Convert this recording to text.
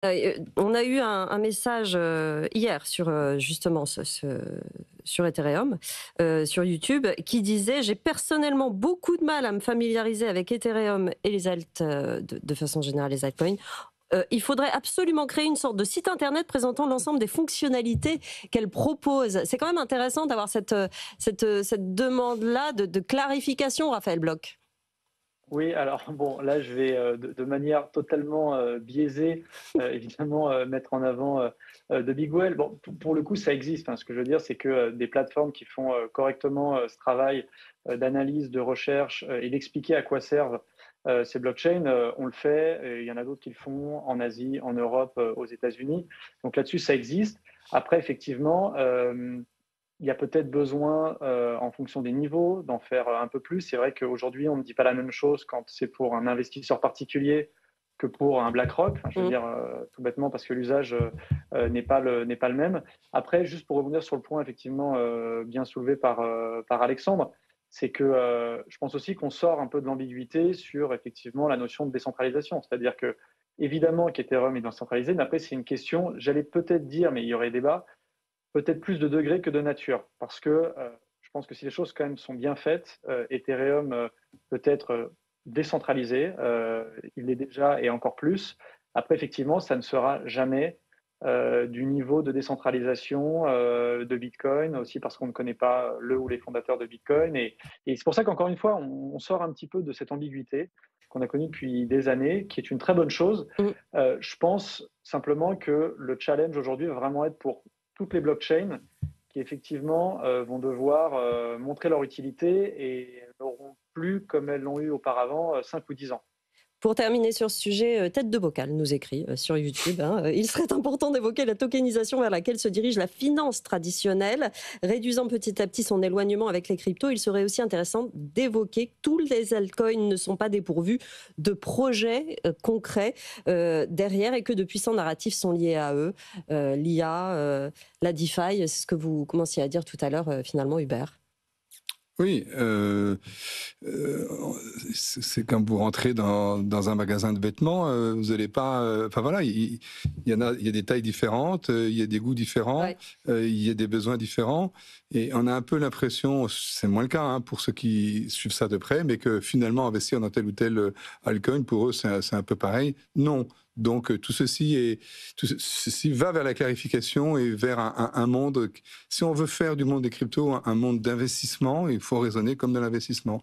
On a eu un message hier sur justement sur Ethereum, sur YouTube, qui disait: «J'ai personnellement beaucoup de mal à me familiariser avec Ethereum et les alt, de façon générale les altcoins. Il faudrait absolument créer une sorte de site internet présentant l'ensemble des fonctionnalités qu'elle propose». C'est quand même intéressant d'avoir cette demande-là de clarification, Raphaël Bloch. Oui, alors bon, là, je vais, de manière totalement, biaisée, évidemment, mettre en avant, The Big Well. Bon, pour le coup, ça existe, hein. Ce que je veux dire, c'est que, des plateformes qui font, correctement, ce travail, d'analyse, de recherche, et d'expliquer à quoi servent, ces blockchains, on le fait et il y en a d'autres qui le font en Asie, en Europe, aux États-Unis. Donc là-dessus, ça existe. Après, effectivement, il y a peut-être besoin, en fonction des niveaux, d'en faire, un peu plus. C'est vrai qu'aujourd'hui, on ne dit pas la même chose quand c'est pour un investisseur particulier que pour un BlackRock. Enfin, je veux Mmh. dire, tout bêtement parce que l'usage, n'est pas le même. Après, juste pour rebondir sur le point effectivement, bien soulevé par Alexandre, c'est que, je pense aussi qu'on sort un peu de l'ambiguïté sur effectivement la notion de décentralisation. C'est-à-dire qu'évidemment qu'Ethereum est décentralisé, mais après c'est une question, j'allais peut-être dire, mais il y aurait débat, peut-être plus de degrés que de nature. Parce que je pense que si les choses quand même sont bien faites, Ethereum peut être décentralisé, il l'est déjà et encore plus. Après, effectivement, ça ne sera jamais du niveau de décentralisation de Bitcoin, aussi parce qu'on ne connaît pas le ou les fondateurs de Bitcoin. Et c'est pour ça qu'encore une fois, on sort un petit peu de cette ambiguïté qu'on a connue depuis des années, qui est une très bonne chose. Mmh. Je pense simplement que le challenge aujourd'hui va vraiment être pour toutes les blockchains qui effectivement vont devoir montrer leur utilité et n'auront plus, comme elles l'ont eu auparavant, 5 ou 10 ans. Pour terminer sur ce sujet, Tête de Bocal nous écrit sur YouTube, hein, il serait important d'évoquer la tokenisation vers laquelle se dirige la finance traditionnelle, réduisant petit à petit son éloignement avec les cryptos. Il serait aussi intéressant d'évoquer que tous les altcoins ne sont pas dépourvus de projets concrets derrière et que de puissants narratifs sont liés à eux. L'IA, la DeFi, c'est ce que vous commenciez à dire tout à l'heure finalement, Hubert. Oui, c'est comme vous rentrez dans un magasin de vêtements, vous n'allez pas, enfin voilà, il y a des tailles différentes, il y a des goûts différents, Ouais. il y a des besoins différents, et on a un peu l'impression, c'est moins le cas hein, pour ceux qui suivent ça de près, mais que finalement investir dans tel ou tel altcoin, pour eux c'est un peu pareil. Non. Donc tout ceci va vers la clarification et vers un monde. Si on veut faire du monde des cryptos un monde d'investissement, il faut raisonner comme de l'investissement.